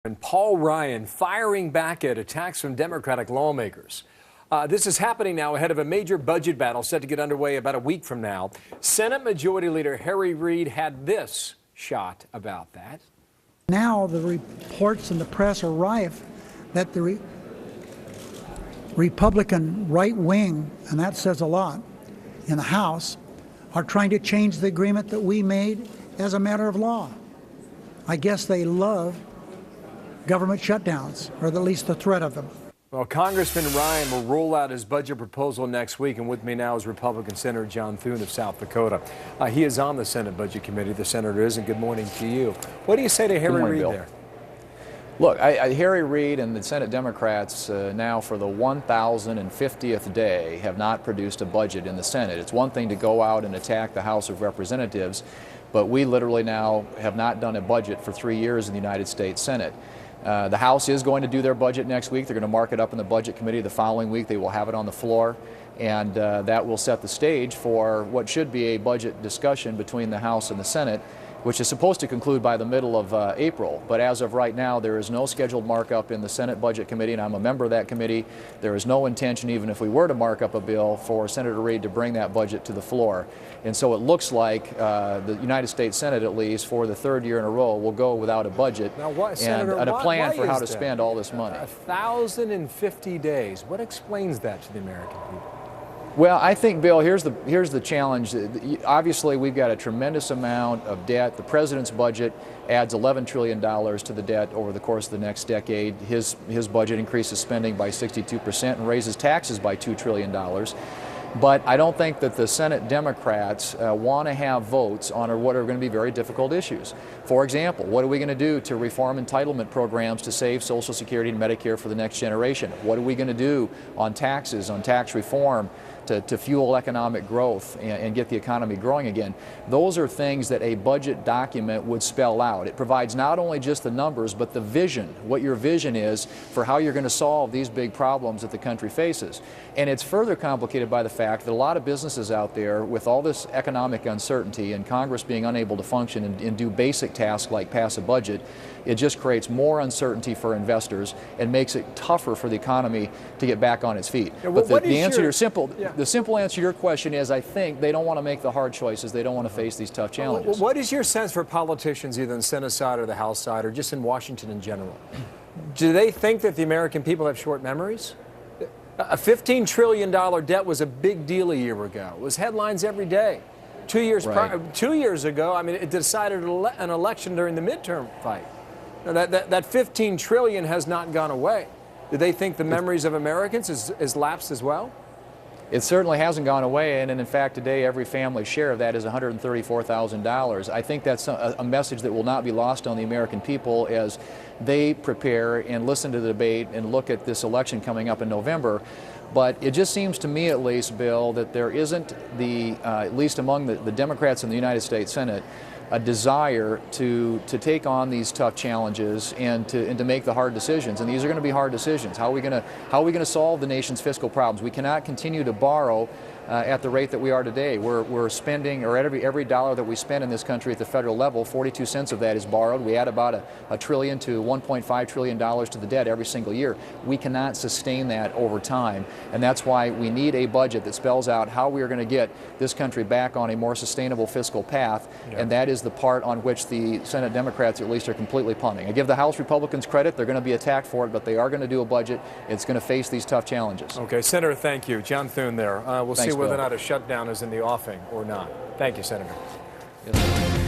And Paul Ryan firing back at attacks from Democratic lawmakers. This is happening now ahead of a major budget battle set to get underway about a week from now. Senate Majority Leader Harry Reid had this shot about that. Now the reports in the press are rife that the Republican right wing, and that says a lot, in the House, are trying to change the agreement that we made as a matter of law. I guess they love government shutdowns, or at least the threat of them. Well, Congressman Ryan will roll out his budget proposal next week, and with me now is Republican Senator John Thune of South Dakota. He is on the Senate Budget Committee. The senator is, and good morning to you. What do you say to Harry Reid there? Look, Harry Reid and the Senate Democrats now for the 1,050th day have not produced a budget in the Senate. It's one thing to go out and attack the House of Representatives, but we literally now have not done a budget for 3 years in the United States Senate. The House is going to do their budget next week. They're going to mark it up in the Budget Committee the following week. They will have it on the floor, and that will set the stage for what should be a budget discussion between the House and the Senate, which is supposed to conclude by the middle of April. But as of right now, there is no scheduled markup in the Senate Budget Committee, and I'm a member of that committee. There is no intention, even if we were to mark up a bill, for Senator Reid to bring that budget to the floor. And so it looks like the United States Senate, at least, for the third year in a row, will go without a budget now, Senator, and a plan for how to spend all this money. 1,050 days. What explains that to the American people? Well, I think, Bill, here's the challenge. Obviously, we've got a tremendous amount of debt. The president's budget adds $11 trillion to the debt over the course of the next decade. His budget increases spending by 62% and raises taxes by $2 trillion. But I don't think that the Senate Democrats want to have votes on what are going to be very difficult issues. For example, what are we going to do to reform entitlement programs to save Social Security and Medicare for the next generation? What are we going to do on taxes, on tax reform, to fuel economic growth and get the economy growing again? Those are things that a budget document would spell out. It provides not only just the numbers, but the vision, what your vision is for how you're going to solve these big problems that the country faces. And it's further complicated by the fact that a lot of businesses out there, with all this economic uncertainty and Congress being unable to function and do basic tasks like pass a budget, it just creates more uncertainty for investors and makes it tougher for the economy to get back on its feet. Yeah, but the simple answer to your question is, I think they don't want to make the hard choices. They don't want to face these tough challenges. What is your sense for politicians, either on the Senate side or the House side, or just in Washington in general? Do they think that the American people have short memories? A $15 trillion debt was a big deal a year ago. It was headlines every day. 2 years prior, 2 years ago, I mean, it decided an election during the midterm fight. Now, that $15 trillion has not gone away. Do they think the memories of Americans is lapsed as well? It certainly hasn't gone away, and in fact today every family share of that is $134,000. I think that's a message that will not be lost on the American people as they prepare and listen to the debate and look at this election coming up in November. But it just seems to me, at least, Bill, that there isn't at least among the Democrats in the United States Senate, a desire to take on these tough challenges and to make the hard decisions. And these are going to be hard decisions. How are we going to solve the nation's fiscal problems? We cannot continue to borrow at the rate that we are today. We're spending, or every dollar that we spend in this country at the federal level, 42 cents of that is borrowed. We add about a trillion to $1.5 trillion to the debt every single year. We cannot sustain that over time, and that's why we need a budget that spells out how we are going to get this country back on a more sustainable fiscal path, and that is the part on which the Senate Democrats at least are completely punting. I give the House Republicans credit. They're going to be attacked for it, but they are going to do a budget. It's going to face these tough challenges. Okay, Senator, thank you. John Thune there. We'll see whether or not a shutdown is in the offing or not. Thank you, Senator. Yes.